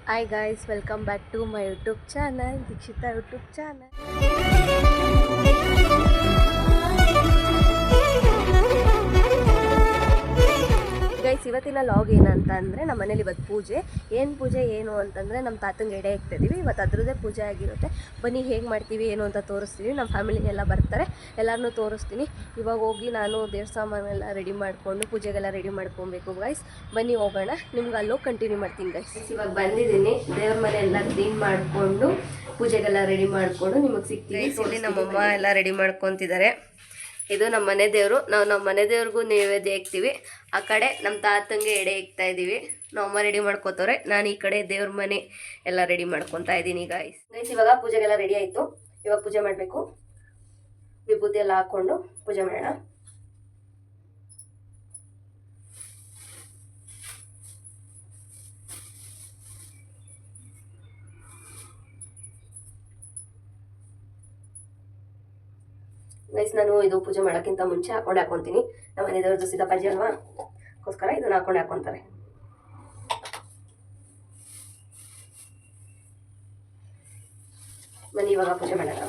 Hi guys, welcome back to my YouTube channel, Dikshita YouTube channel. Guys ಇವತ್ತಿನ log ಏನಂತ ಅಂದರೆ ನಮ್ಮ ಮನೇಲಿ ಇವತ್ತು ಪೂಜೆ ಏನು ಅಂತಂದರೆ ನಮ್ಮ ತಾತಂಗೆ ಎಡೆ ಇಕ್ತಿದ್ದೀವಿ. ಇವತ್ತು ಅದರದ್ದೇ ಪೂಜೆ ಆಗಿರುತ್ತೆ. ಬನ್ನಿ ಹೇಗೆ ಮಾಡ್ತೀವಿ ಏನು ಅಂತ ತೋರಿಸ್ತೀವಿ. ನಮ್ಮ ಫ್ಯಾಮಿಲಿನೆಲ್ಲ ಬರ್ತಾರೆ, ಎಲ್ಲರನ್ನೂ ತೋರಿಸ್ತೀನಿ. ಇವಾಗ ಹೋಗಿ ನಾನು ದೇವ್ರ ಸಾಮಾನೆಲ್ಲ ರೆಡಿ ಮಾಡಿಕೊಂಡು ಪೂಜೆಗೆಲ್ಲ ರೆಡಿ ಮಾಡ್ಕೊಬೇಕು ಗೈಸ್. ಬನ್ನಿ ಹೋಗೋಣ, ನಿಮ್ಗೆ ಅಲ್ಲೋಗಿ ಕಂಟಿನ್ಯೂ ಮಾಡ್ತೀನಿ ಗೈಸ್. ಇವಾಗ ಬಂದಿದ್ದೀನಿ, ದೇವ್ರ ಮನೆ ಎಲ್ಲ ಕ್ಲೀನ್ ಮಾಡಿಕೊಂಡು ಪೂಜೆಗೆಲ್ಲ ರೆಡಿ ಮಾಡಿಕೊಂಡು ನಿಮಗೆ ಸಿಗ್ತೀವಿ. ಇಲ್ಲಿ ನಮ್ಮಮ್ಮ ಎಲ್ಲ ರೆಡಿ ಮಾಡ್ಕೊತಿದ್ದಾರೆ. ಇದು ನಮ್ಮ ಮನೆ ದೇವರು. ನಾವು ನಮ್ಮ ಮನೆ ದೇವ್ರಿಗೂ ನೈವೇದ್ಯ ಇಕ್ತೀವಿ. ಆ ಕಡೆ ನಮ್ಮ ತಾತಂಗೆ ಎಡೆ ಇಕ್ತಾ ಇದ್ದೀವಿ. ನಮ್ಮಮ್ಮ ರೆಡಿ ಮಾಡ್ಕೋತವ್ರೆ, ನಾನು ಈ ಕಡೆ ದೇವ್ರ ಮನೆ ಎಲ್ಲ ರೆಡಿ ಮಾಡ್ಕೊತಾ ಇದ್ದೀನಿ ಗೈಸ್. ಇವಾಗ ಪೂಜೆಗೆಲ್ಲ ರೆಡಿ ಆಯಿತು. ಇವಾಗ ಪೂಜೆ ಮಾಡಬೇಕು. ವಿಭೂತಿ ಎಲ್ಲ ಹಾಕ್ಕೊಂಡು ಪೂಜೆ ಮಾಡೋಣ. ಗೈಸ್ ನಾನು ಇದು ಪೂಜೆ ಮಾಡೋಕ್ಕಿಂತ ಮುಂಚೆ ಹಾಕೊಂತೀನಿ. ನಮ್ಮ ಮನೆ ದೇವ್ರದ್ದು ಸಿದ್ದಪ್ಪಾಜಿ ಅಲ್ವಾ, ಅದಕ್ಕೋಸ್ಕರ ಇದನ್ನ ಹಾಕೊಂತಾರೆ. ಬನ್ನಿ ಇವಾಗ ಪೂಜೆ ಮಾಡೋಣ.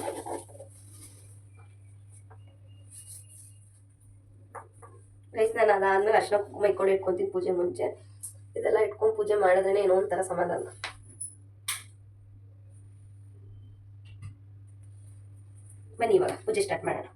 ಗೈಸ್ ನಾನು ಅದಾದ್ಮೇಲೆ ಅರ್ಶಿನ ಕುಂಕುಮ ಇಟ್ಕೊಂಡು ಇಟ್ಕೊಂತೀನಿ ಪೂಜೆ ಮುಂಚೆ. ಇದೆಲ್ಲ ಇಟ್ಕೊಂಡು ಪೂಜೆ ಮಾಡಿದ್ರೆ ಏನೋ ಒಂಥರ ಸಮಾಧಾನ. ಬನ್ನಿ ಇವಾಗ ಪೂಜೆ ಸ್ಟಾರ್ಟ್ ಮಾಡೋಣ.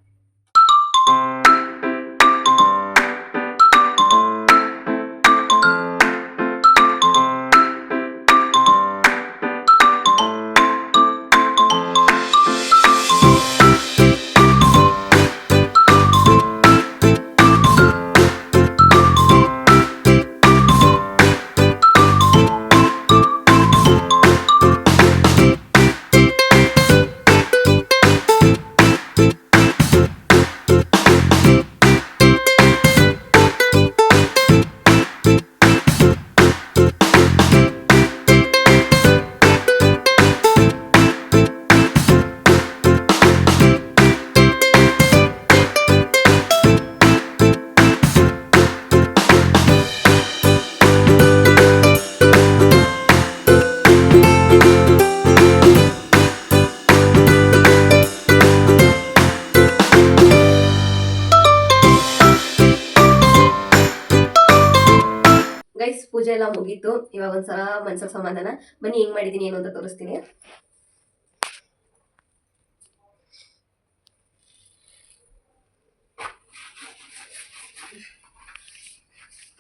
ಗೈಸ್ ಪೂಜೆ ಎಲ್ಲ ಮುಗೀತು. ಇವಾಗ ಒಂದ್ಸಲ ಮನ್ಸಲ್ಲಿ ಸಮಾಧಾನ. ಬನ್ನಿ ಹೆಂಗ್ ಮಾಡಿದೀನಿ ಏನು ಅಂತ ತೋರಿಸ್ತೀನಿ.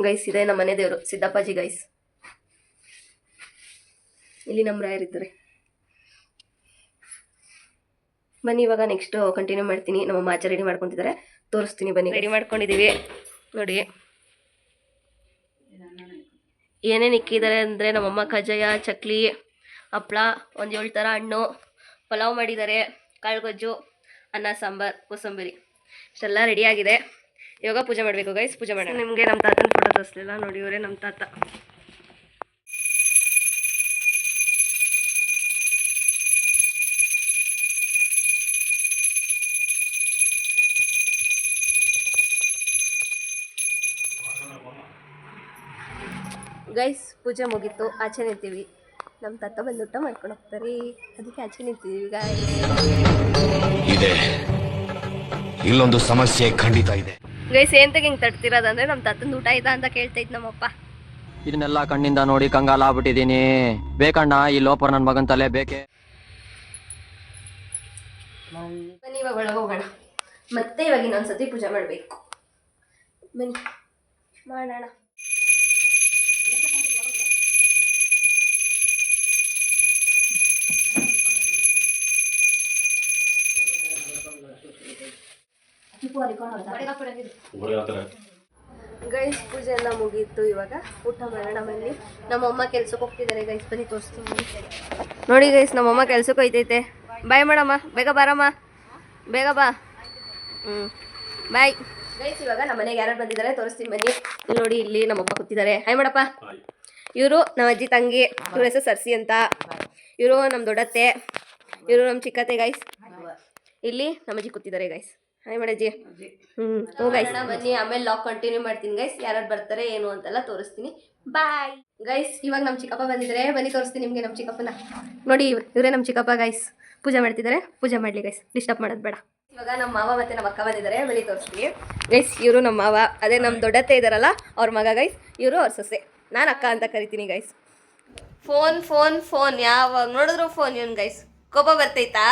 ಗೈಸ್ ಇದೆ ನಮ್ಮ ಮನೆ ದೇವರು ಸಿದ್ದಪ್ಪಾಜಿ ಗೈಸ್. ಇಲ್ಲಿ ನಮ್ಮ ರಾಯರಿದ್ದಾರೆ. ಬನ್ನಿ ಇವಾಗ ನೆಕ್ಸ್ಟ್ ಕಂಟಿನ್ಯೂ ಮಾಡ್ತೀನಿ. ನಮ್ಮ ಆಚೆ ರೆಡಿ ಮಾಡ್ಕೊಂತಿದ್ದಾರೆ, ತೋರಿಸ್ತೀನಿ. ಬನ್ನಿ ರೆಡಿ ಮಾಡ್ಕೊಂಡಿದ್ದೀವಿ ನೋಡಿ. ಏನೇನು ಇಕ್ಕಿದ್ದಾರೆ ಅಂದರೆ ನಮ್ಮಮ್ಮ ಕಜ್ಜಾಯ, ಚಕ್ಲಿ, ಹಪ್ಳ, ಒಂದು 7 ಥರ ಹಣ್ಣು, ಪಲಾವ್ ಮಾಡಿದ್ದಾರೆ, ಕಾಳುಗೊಜ್ಜು, ಅನ್ನ ಸಾಂಬಾರು, ಕೋಸಂಬರಿ ಇಷ್ಟೆಲ್ಲ ರೆಡಿಯಾಗಿದೆ. ಇವಾಗ ಪೂಜೆ ಮಾಡಬೇಕು ಗೈಸ್. ಪೂಜೆ ಮಾಡೋಣ. ನಿಮಗೆ ನಮ್ಮ ತಾತನ ಫೋಟೋ ತೋರಿಸ್ಲಿಲ್ಲ ನೋಡಿ, ಇವರೇ ನಮ್ಮ ತಾತ. ಗೈಸ್ ಪೂಜೆ ಮುಗೀತು, ಆಚೆ ನಿಂತೀವಿ. ನಮ್ಮ ತಾತ ಬಂದು ಊಟ ಮಾಡ್ಕೊಂಡು ಹೋಗ್ತಾರೆ, ಅದಕ್ಕೆ ಆಚೆ ನಿಂತಿದ್ದೀವಿ ಗಾಯ್ಸ್. ಇದೆ ಇಲ್ಲೊಂದು ಸಮಸ್ಯೆ ಖಂಡಿತ ಇದೆ ಗೈಸ್. ಏಂತಕ್ಕೆ ಹಿಂಗೆ ತಡ್ತಿರೋದಂದ್ರೆ ನಮ್ಮ ತಾತಂದು ಊಟ ಆಯ್ತಾ ಅಂತ ಕೇಳ್ತೈತ್ ನಮ್ಮಪ್ಪ. ಇದನ್ನೆಲ್ಲ ಕಣ್ಣಿಂದ ನೋಡಿ ಕಂಗಾಲ ಆಗ್ಬಿಟ್ಟಿದೀನಿ. ಬೇಕಣ್ಣ ಈ ಲೋಪರ್ ನನ್ನ ಮಗನ್ ತಲೆ ಬೇಕೆ. ಬನ್ನಿ ಇವಾಗ ಒಳಗೆ ಹೋಗೋಣ. ಮತ್ತೆ ಇವಾಗ ಇನ್ನೊಂದ್ಸತಿ ಪೂಜೆ ಮಾಡಬೇಕು. ಬನ್ನಿ ಮಾಡೋಣ. ಗೈಸ್ ಪೂಜೆ ಎಲ್ಲ ಮುಗೀತು. ಇವಾಗ ಊಟ ಮಾಡೋಣ ಬನ್ನಿ. ನಮ್ಮಮ್ಮ ಕೆಲ್ಸಕ್ಕೆ ಹೋಗ್ತಿದ್ದಾರೆ ಗೈಸ್. ಬನ್ನಿ ತೋರಿಸ್ತೀನಿ ನೋಡಿ ಗೈಸ್. ನಮ್ಮಮ್ಮ ಕೆಲ್ಸಕ್ಕೆ ಹೋಯ್ತೈತೆ. ಬಾಯ್ ಮಾಡಮ್ಮ, ಬೇಗ ಬಾರಮ್ಮ, ಬೇಗ ಬಾ. Bye guys. ಇವಾಗ ನಮ್ಮ ಮನೆಗೆ ಯಾರು ಬಂದಿದ್ದಾರೆ ತೋರಿಸ್ತೀನಿ ಬನ್ನಿ. ಇಲ್ಲಿ ನೋಡಿ, ಇಲ್ಲಿ ನಮ್ಮಮ್ಮ ಕೂತಿದ್ದಾರೆ. ಹಾಯ್ ಮಾಡಪ್ಪ. ಇವರು ನಮ್ಮ ಅಜ್ಜಿ ತಂಗಿ, ಇವ್ರ ಹೆಸರು ಸರ್ಸಿ ಅಂತ. ಇವರು ನಮ್ಮ ದೊಡ್ಡತ್ತೆ, ಇವರು ನಮ್ಮ ಚಿಕ್ಕತ್ತೆ ಗೈಸ್. ಇಲ್ಲಿ ನಮ್ಮ ಅಜ್ಜಿ ಕೂತಿದ್ದಾರೆ ಗೈಸ್. ಹಾಯ್ ಮಾಡಜ್ಜಿ. ಗೈಸ್ ಬನ್ನಿ, ಆಮೇಲೆ ಲಾಗ್ ಕಂಟಿನ್ಯೂ ಮಾಡ್ತೀನಿ ಗೈಸ್. ಯಾರು ಬರ್ತಾರೆ ಏನು ಅಂತೆಲ್ಲ ತೋರಿಸ್ತೀನಿ. Bye guys. ಇವಾಗ ನಮ್ಮ ಚಿಕ್ಕಪ್ಪ ಬಂದಿದ್ದಾರೆ, ಬನ್ನಿ ತೋರಿಸ್ತೀನಿ ನಿಮಗೆ ನಮ್ಮ ಚಿಕ್ಕಪ್ಪನ. ನೋಡಿ ಇವರೇ ನಮ್ಮ ಚಿಕ್ಕಪ್ಪ ಗೈಸ್. ಪೂಜೆ ಮಾಡ್ತಿದ್ದಾರೆ, ಪೂಜೆ ಮಾಡಲಿ ಗೈಸ್, ಡಿಸ್ಟರ್ಬ್ ಮಾಡೋದು ಬೇಡ. ಇವಾಗ ನಮ್ಮ ಮಾವ ಮತ್ತು ನಮ್ಮ ಅಕ್ಕ ಬಂದಿದ್ದಾರೆ, ಬನ್ನಿ ತೋರಿಸ್ತೀನಿ ಗೈಸ್. ಇವರು ನಮ್ಮ ಮಾವ, ಅದೇ ನಮ್ಮ ದೊಡ್ಡತ್ತೆ ಇದ್ದಾರಲ್ಲ ಅವ್ರ ಮಗ ಗೈಸ್. ಇವರು ಅವ್ರ ಸೊಸೆ, ನಾನು ಅಕ್ಕ ಅಂತ ಕರಿತೀನಿ ಗೈಸ್. ಫೋನ್ ಫೋನ್ ಫೋನ್, ಯಾವಾಗ ನೋಡಿದ್ರು ಫೋನ್ ಇವನು ಗೈಸ್. ಕೋಪ ಬರ್ತೈತಾ?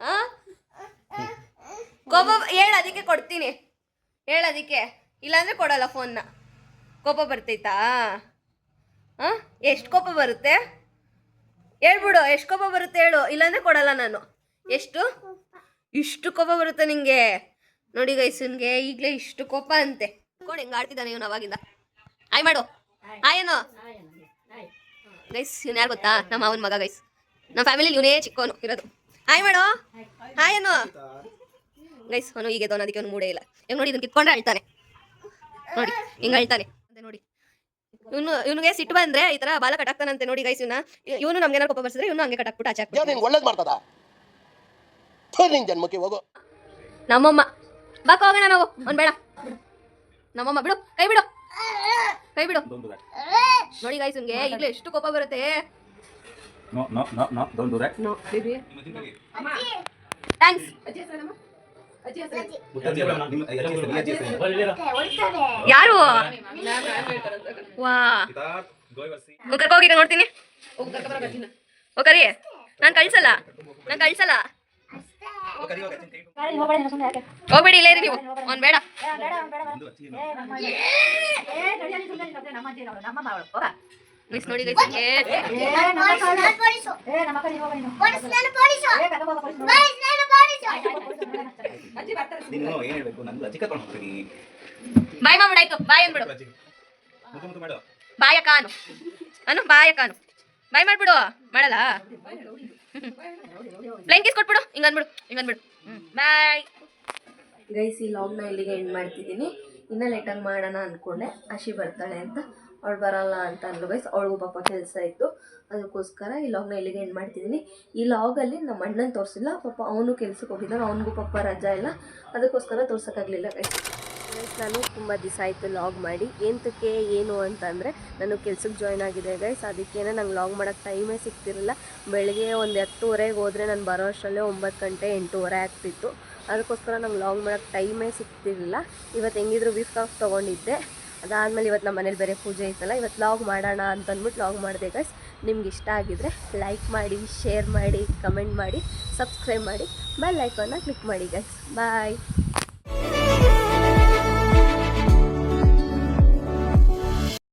ಹಾಂ ಕೋಪ ಹೇಳೋದಕ್ಕೆ ಕೊಡ್ತೀನಿ, ಹೇಳೋದಕ್ಕೆ, ಇಲ್ಲಾಂದರೆ ಕೊಡಲ್ಲ ಫೋನ್ನ. ಕೋಪ ಬರ್ತೈತಾ? ಹಾಂ ಎಷ್ಟು ಕೋಪ ಬರುತ್ತೆ ಹೇಳ್ಬಿಡು, ಎಷ್ಟು ಕೋಪ ಬರುತ್ತೆ ಹೇಳು, ಇಲ್ಲಾಂದರೆ ಕೊಡಲ್ಲ ನಾನು. ಎಷ್ಟು? ಇಷ್ಟು ಕೋಪ ಬರುತ್ತೆ ನಿಂಗೆ? ನೋಡಿ ಗೈಸ್, ಇವನಿಗೆ ಈಗಲೇ ಇಷ್ಟು ಕೋಪ ಅಂತೆ. ನೋಡಿ ಹಿಂಗೆ ಆಡ್ತಿದ್ದಾನೆ ಇವನು ಅವಾಗಿಂದ. ಆಯ್ ಮಾಡು, ಆಯೇನು ಗೈಸ್. ಇವನು ಯಾರು ಗೊತ್ತಾ? ನಮ್ಮ ಅವನ ಮಗ ಗೈಸ್. ನಮ್ಮ ಫ್ಯಾಮಿಲಿಲಿ ಇವನೇ ಚಿಕ್ಕವನು ಇರೋದು. ಆಯ್ ಮಾಡು, ಆಯೇನು ಗೈಸ್. ಅವನು ಈಗ ಎದ್ದವನು, ಅದಕ್ಕೆ ಅವನು ಮೂಡೇ ಇಲ್ಲ. ಇವಾಗ ನೋಡಿ ಇದನ್ನು ಕಿತ್ಕೊಂಡ್ರೆ ಅಳ್ತಾನೆ, ನೋಡಿ ಹಿಂಗೆ ಅಳ್ತಾನೆ ಅದೇ ನೋಡಿ. ಇವನಿಗೆ ಸಿಟ್ಟು ಬಂದ್ರೆ ಈ ತರ ಬಾಲ ಕಟ್ಟಾಕ್ತಾನಂತೆ ನೋಡಿ ಗೈಸ್. ಇವನು ನಮ್ಗೆ ಏನಾರು ಕೋಪ ಬರ್ಸಿದ್ರೆ ಇವನು ಹಂಗೆ ಕಟ್ಟಾಕ್ಬಿಟ್ಟು ಆಚೆ ಹಾಕ್ಬಿಟ್ಟು ಒಳ್ಳೇದು ಮಾಡ್ತದ ಜನ್ಮಕ್ಕೆ ಹೋಗು. ನಮ್ಮಮ್ಮ ಬಾಕ ಹೋಗೋಣ ನಾವು. ಅವ್ನು ಬೇಡ, ನಮ್ಮಮ್ಮ ಬಿಡು, ಕೈ ಬಿಡು, ಕೈ ಬಿಡು. ನೋಡಿ ಗೈಸ್, ಇವ್ನಿಗೆ ಈಗಲೇ ಎಷ್ಟು ಕೋಪ ಬರುತ್ತೆ. No baby, thanks. ಯಾರು? ವಾ, ಕರ್ಕೋಗಿ ನೋಡ್ತೀನಿ. ಕರಿ, ನಾನು ಕಳ್ಸಲ್ಲ, ನಾನು ಕಳ್ಸಲ್ಲ. ಹೋಗ್ಬೇಡಿ, ಇಲ್ಲೇ ಇರಿ ನೀವು. ಅವ್ನು ಬೇಡ. ಮಿಸ್ ನೋಡಿ ಗೈಸ್, ಬಾಯ್ ಮಾಡ್ಬಿಡಾಯ್ತು. ಬಾಯ್ ಅಂದ್ಬಿಡು, ಬಾಯ ಕಾನು ಅನು, ಬಾಯ ಕಾನು, ಬಾಯ್ ಮಾಡ್ಬಿಡು. ಮಾಡಲ್ಲ, ಪ್ಲೈನ್ ಕಿಸ್ ಕೊಟ್ಬಿಡು, ಹಿಂಗಂದ್ಬಿಡು, ಹಿಂಗಂದ್ಬಿಡು. Bye guys. ಈ ಲಾಗ್ನ ಇಲ್ಲಿಗೆ ಎಂಡ್ ಮಾಡ್ತಿದ್ದೀನಿ. ಇನ್ನೂ ಲೇಟಾಗಿ ಮಾಡೋಣ ಅಂದ್ಕೊಂಡೆ, ಆಶಿ ಬರ್ತಾಳೆ ಅಂತ. ಅವಳು ಬರಲ್ಲ ಅಂತ ಅಂದ್ಲು ಗೈಸ್. ಅವಳಿಗೂ ಪಾಪ ಕೆಲಸ ಇತ್ತು, ಅದಕ್ಕೋಸ್ಕರ ಈ ಲಾಗ್ನ ಇಲ್ಲಿಗೆ ಎಂಡ್ ಮಾಡ್ತಿದ್ದೀನಿ. ಈ ಲಾಗಲ್ಲಿ ನಮ್ಮ ಅಣ್ಣನ ತೋರಿಸಿಲ್ಲ, ಪಾಪ ಅವನು ಕೆಲ್ಸಕ್ಕೆ ಹೋಗಿದ್ದಾನೆ, ಅವನಿಗೂ ಪಾಪ ರಜಾ ಇಲ್ಲ, ಅದಕ್ಕೋಸ್ಕರ ತೋರ್ಸೋಕ್ಕಾಗಲಿಲ್ಲ ಗೈಸ್. ನಾನು ತುಂಬ ದಿವಸ ಆಯಿತು ಲಾಗ್ ಮಾಡಿ. ಏನಕ್ಕೆ ಏನು ಅಂತಂದರೆ ನಾನು ಕೆಲ್ಸಕ್ಕೆ ಜಾಯ್ನ್ ಆಗಿದೆ ಗೈಸ್, ಅದಕ್ಕೇನೆ ನಂಗೆ ಲಾಗ್ ಮಾಡೋಕ್ಕೆ ಟೈಮೇ ಸಿಗ್ತಿರಲಿಲ್ಲ. ಬೆಳಗ್ಗೆ ಒಂದು 10:30ಗೆ ಹೋದರೆ ನಾನು ಬರೋ ಅಷ್ಟರಲ್ಲೇ 9 ಗಂಟೆ 8:30 ಆಗ್ತಿತ್ತು. ಅದಕ್ಕೋಸ್ಕರ ನಂಗೆ ಲಾಗ್ ಮಾಡೋಕ್ಕೆ ಟೈಮೇ ಸಿಗ್ತಿರಲಿಲ್ಲ. ಇವತ್ತು ಹೆಂಗಿದ್ರು ವೀಕ್ ಆಫ್ ತೊಗೊಂಡಿದ್ದೆ. ಅದಾದಮೇಲೆ ಇವತ್ತು ನಮ್ಮ ಮನೇಲಿ ಬೇರೆ ಪೂಜೆ ಇತ್ತಲ್ಲ, ಇವತ್ತು ಲಾಗ್ ಮಾಡೋಣ ಅಂತ ಅಂದ್ಬಿಟ್ಟು ಲಾಗ್ ಮಾಡಿದೆ ಗೈಸ್. ನಿಮ್ಗೆ ಇಷ್ಟ ಆಗಿದ್ರೆ ಲೈಕ್ ಮಾಡಿ, ಶೇರ್ ಮಾಡಿ, ಕಮೆಂಟ್ ಮಾಡಿ, ಸಬ್ಸ್ಕ್ರೈಬ್ ಮಾಡಿ, ಬೆಲ್ ಐಕಾನ್ನ ಕ್ಲಿಕ್ ಮಾಡಿ ಗೈಸ್. ಬಾಯ್.